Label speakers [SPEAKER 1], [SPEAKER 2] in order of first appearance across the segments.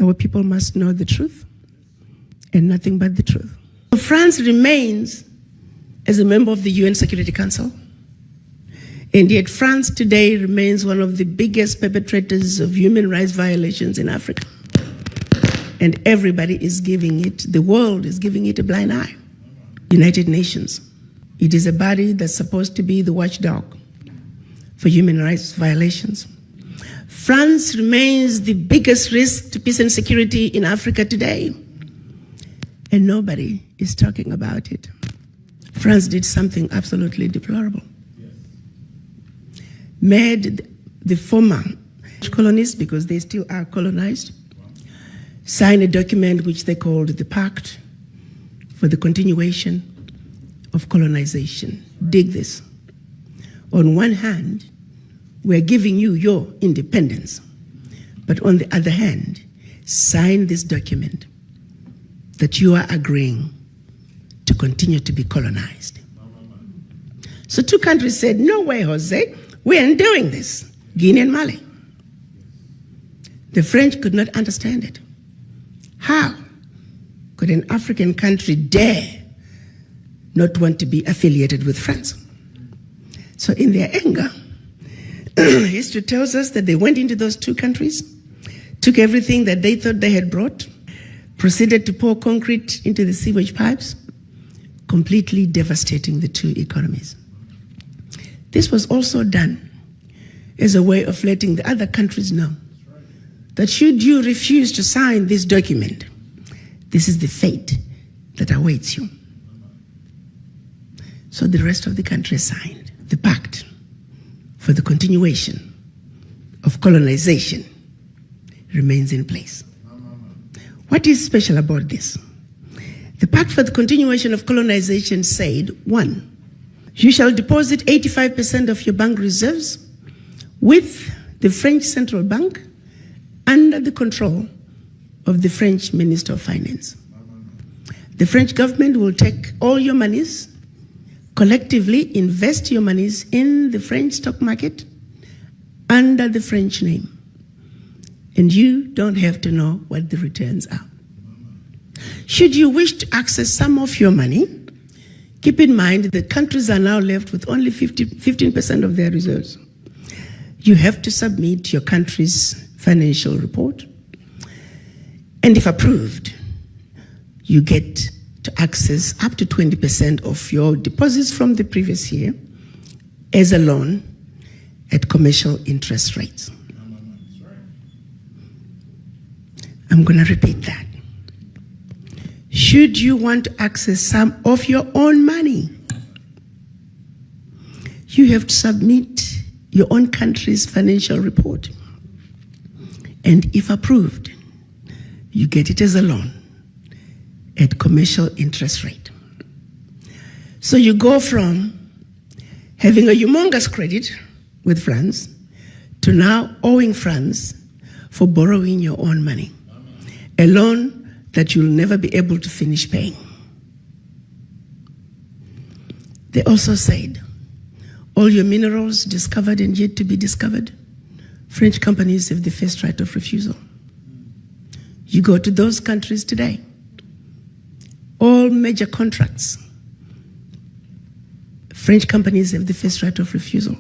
[SPEAKER 1] Our people must know the truth and nothing but the truth. France remains as a member of the UN Security Council, and yet France today remains one of the biggest perpetrators of human rights violations in Africa. And everybody is giving it, the world is giving it a blind eye. United Nations. It is a body that's supposed to be the watchdog for human rights violations. France remains the biggest risk to peace and security in Africa today, and nobody is talking about it. France did something absolutely deplorable. Made the former colonies, because they still are colonized, sign a document which they called the Pact for the Continuation of Colonization. Dig this. On one hand, we're giving you your independence, but on the other hand, sign this document that you are agreeing to continue to be colonized. So two countries said, no way, Jose, we aren't doing this, Guinea and Mali. The French could not understand it. How could an African country dare not want to be affiliated with France? So in their anger, history tells us that they went into those two countries, took everything that they thought they had brought, proceeded to pour concrete into the sewage pipes, completely devastating the two economies. This was also done as a way of letting the other countries know that should you refuse to sign this document, this is the fate that awaits you. So the rest of the country signed the Pact for the Continuation of Colonization remains in place. What is special about this? The Pact for the Continuation of Colonization said, 1, you shall deposit 85% of your bank reserves with the French Central Bank under the control of the French Minister of Finance. The French government will take all your monies, collectively invest your monies in the French stock market under the French name. And you don't have to know what the returns are. Should you wish to access some of your money, keep in mind that countries are now left with only 15% of their reserves. You have to submit your country's financial report, and if approved, you get to access up to 20% of your deposits from the previous year as a loan at commercial interest rates. I'm going to repeat that. Should you want to access some of your own money, you have to submit your own country's financial report. And if approved, you get it as a loan at commercial interest rate. So you go from having a humongous credit with France to now owing France for borrowing your own money, a loan that you'll never be able to finish paying. They also said, all your minerals discovered and yet to be discovered, French companies have the first right of refusal. You go to those countries today, all major contracts, French companies have the first right of refusal.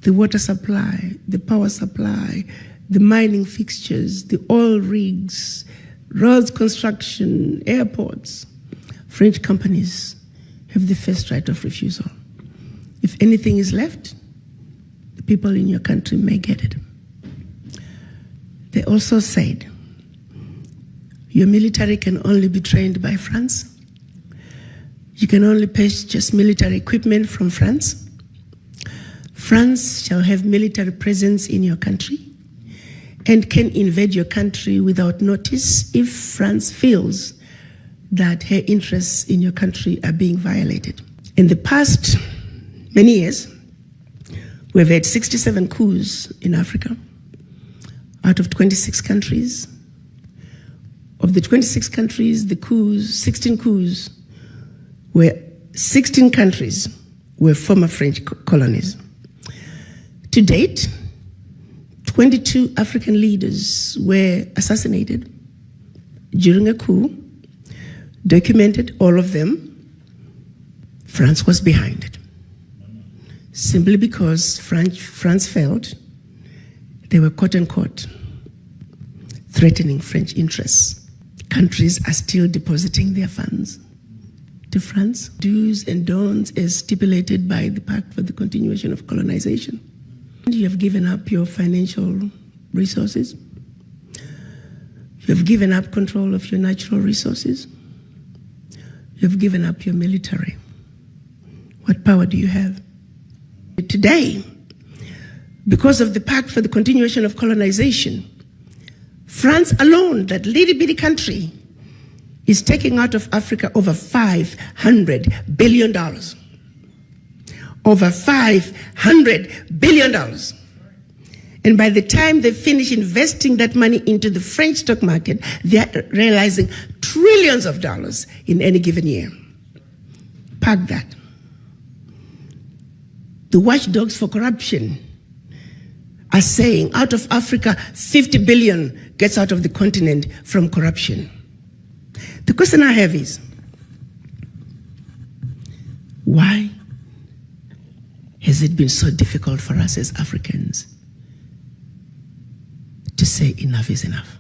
[SPEAKER 1] The water supply, the power supply, the mining fixtures, the oil rigs, roads construction, airports, French companies have the first right of refusal. If anything is left, the people in your country may get it. They also said, your military can only be trained by France. You can only purchase military equipment from France. France shall have military presence in your country and can invade your country without notice if France feels that her interests in your country are being violated. In the past many years, we've had 67 coups in Africa out of 26 countries. Of the 26 countries, the coups, 16 coups, 16 countries were former French colonies. To date, 22 African leaders were assassinated during a coup, documented all of them. France was behind it, simply because France felt they were quote-unquote threatening French interests. Countries are still depositing their funds to France. Do's and don'ts as stipulated by the Pact for the Continuation of Colonization. You have given up your financial resources. You have given up control of your natural resources. You have given up your military. What power do you have? Today, because of the Pact for the Continuation of Colonization, France alone, that little bitty country, is taking out of Africa over $500 billion. Over $500 billion. And by the time they finish investing that money into the French stock market, they're realizing trillions of dollars in any given year. Park that. The watchdogs for corruption are saying out of Africa, 50 billion gets out of the continent from corruption. The question I have is, why has it been so difficult for us as Africans to say enough is enough?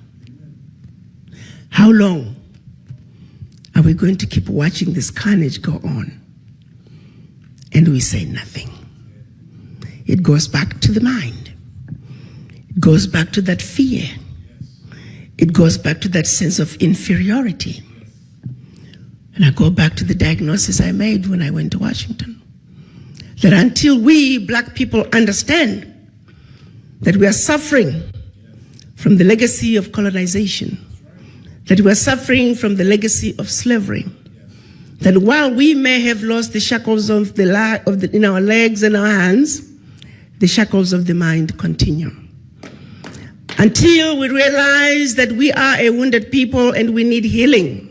[SPEAKER 1] How long are we going to keep watching this carnage go on and we say nothing? It goes back to the mind. It goes back to that fear. It goes back to that sense of inferiority. And I go back to the diagnosis I made when I went to Washington. That until we black people understand that we are suffering from the legacy of colonization, that we are suffering from the legacy of slavery, that while we may have lost the shackles of in our legs and our hands, the shackles of the mind continue. Until we realize that we are a wounded people and we need healing,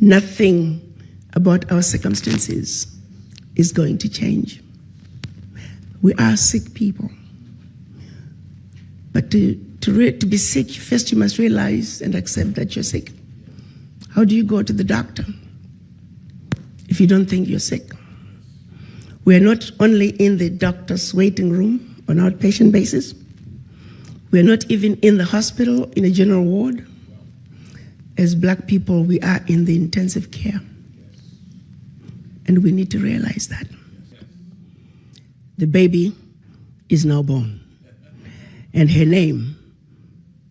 [SPEAKER 1] nothing about our circumstances is going to change. We are sick people. But to be sick, first you must realize and accept that you're sick. How do you go to the doctor if you don't think you're sick? We are not only in the doctor's waiting room on an outpatient basis. We are not even in the hospital in a general ward. As black people, we are in the intensive care. And we need to realize that. The baby is now born. And her name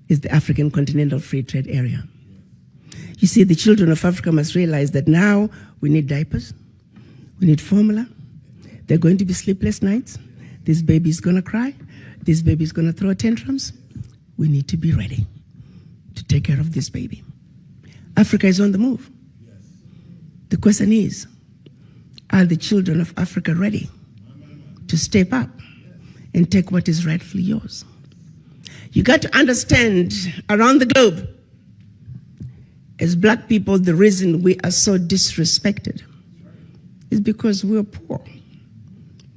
[SPEAKER 1] is the African Continental Free Trade Area. You see, the children of Africa must realize that now we need diapers, we need formula. There are going to be sleepless nights. This baby is going to cry. This baby is going to throw tantrums. We need to be ready to take care of this baby. Africa is on the move. The question is, are the children of Africa ready to step up and take what is rightfully yours? You got to understand, around the globe, as black people, the reason we are so disrespected is because we are poor.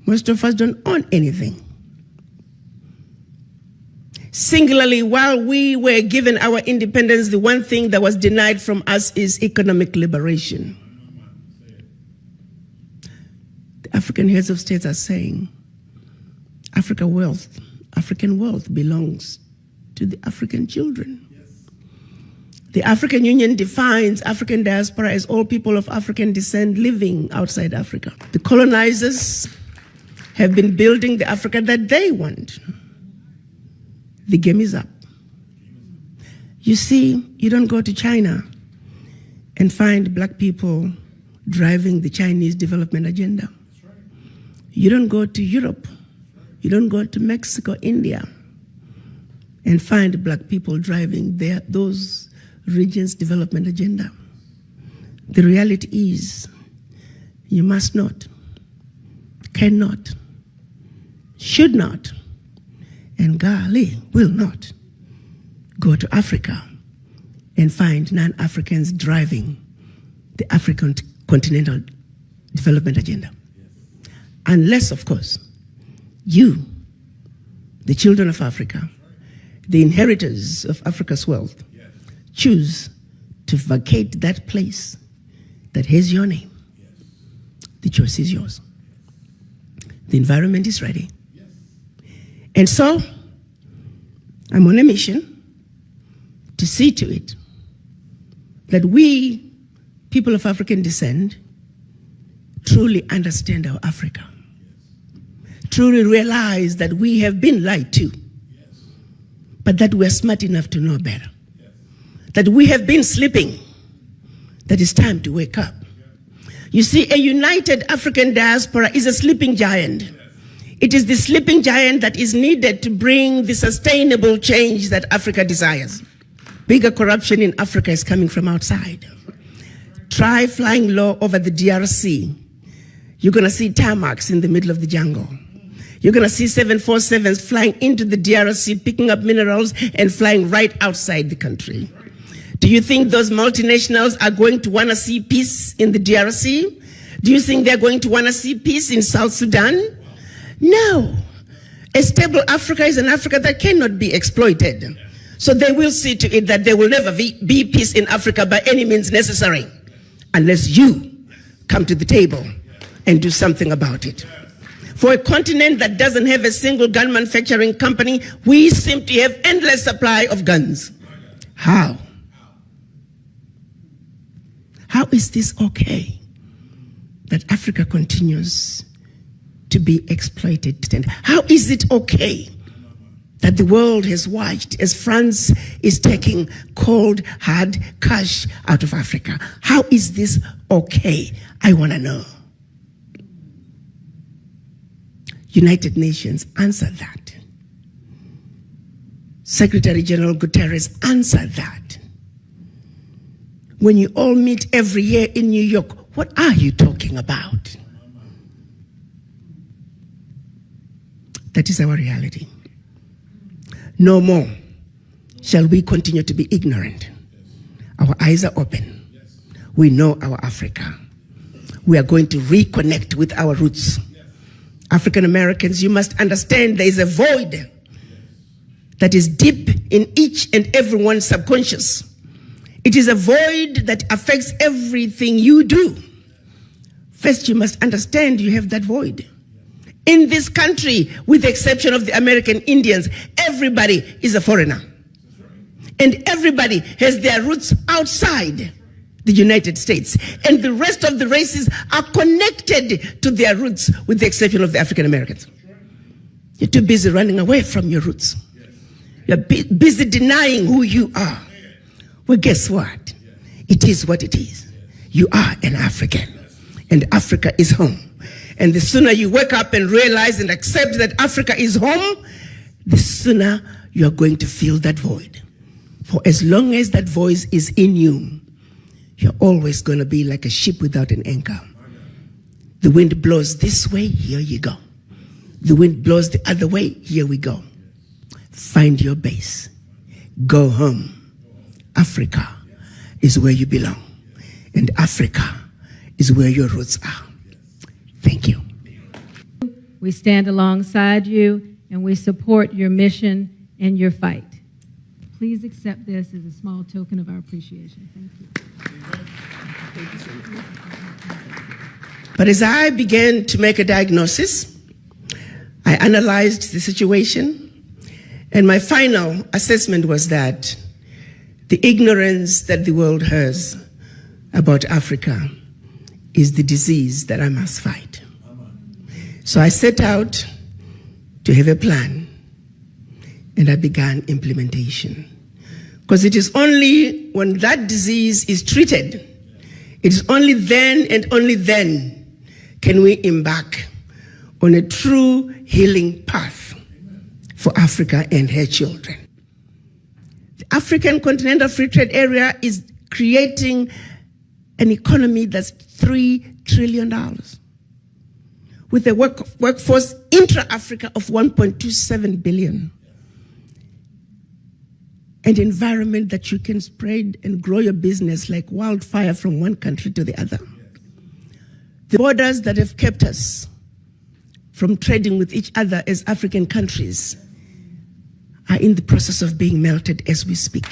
[SPEAKER 1] Most of us don't own anything. Singularly, while we were given our independence, the one thing that was denied from us is economic liberation. The African heads of states are saying African wealth belongs to the African children. The African Union defines African diaspora as all people of African descent living outside Africa. The colonizers have been building the Africa that they want. The game is up. You see, you don't go to China and find black people driving the Chinese development agenda. You don't go to Europe. You don't go to Mexico, India, and find black people driving those regions' development agenda. The reality is, you must not, cannot, should not, and golly, will not go to Africa and find non-Africans driving the African continental development agenda. Unless, of course, you, the children of Africa, the inheritors of Africa's wealth, choose to vacate that place that has your name, the choice is yours. The environment is ready. And so, I'm on a mission to see to it that we, people of African descent, truly understand our Africa. Truly realize that we have been lied to, but that we're smart enough to know better. That we have been sleeping, that it's time to wake up. You see, a united African diaspora is a sleeping giant. It is the sleeping giant that is needed to bring the sustainable change that Africa desires. Bigger corruption in Africa is coming from outside. Try flying low over the DRC. You're gonna see tarmacs in the middle of the jungle. You're gonna see 747s flying into the DRC, picking up minerals and flying right outside the country. Do you think those multinationals are going to wanna see peace in the DRC? Do you think they're going to wanna see peace in South Sudan? No. A stable Africa is an Africa that cannot be exploited. So they will see to it that there will never be peace in Africa by any means necessary, unless you come to the table and do something about it. For a continent that doesn't have a single gun manufacturing company, we simply have endless supply of guns. How? How is this okay that Africa continues to be exploited? And how is it okay that the world has watched as France is taking cold, hard cash out of Africa? How is this okay? I want to know. United Nations, answer that. Secretary General Guterres, answer that. When you all meet every year in New York, what are you talking about? That is our reality. No more shall we continue to be ignorant. Our eyes are open. We know our Africa. We are going to reconnect with our roots. African Americans, you must understand there is a void that is deep in each and everyone's subconscious. It is a void that affects everything you do. First, you must understand you have that void. In this country, with the exception of the American Indians, everybody is a foreigner. And everybody has their roots outside the United States. And the rest of the races are connected to their roots, with the exception of the African Americans. You're too busy running away from your roots. You're busy denying who you are. Well, guess what? It is what it is. You are an African, and Africa is home. And the sooner you wake up and realize and accept that Africa is home, the sooner you are going to fill that void. For as long as that voice is in you, you're always going to be like a ship without an anchor. The wind blows this way, here you go. The wind blows the other way, here we go. Find your base. Go home. Africa is where you belong. And Africa is where your roots are. Thank you.
[SPEAKER 2] We stand alongside you and we support your mission and your fight. Please accept this as a small token of our appreciation. Thank you.
[SPEAKER 1] But as I began to make a diagnosis, I analyzed the situation, and my final assessment was that the ignorance that the world has about Africa is the disease that I must fight. So I set out to have a plan, and I began implementation. Because it is only when that disease is treated, it is only then and only then can we embark on a true healing path for Africa and her children. The African Continental Free Trade Area is creating an economy that's $3 trillion with a workforce intra-Africa of 1.27 billion. An environment that you can spread and grow your business like wildfire from one country to the other. The borders that have kept us from trading with each other as African countries are in the process of being melted as we speak.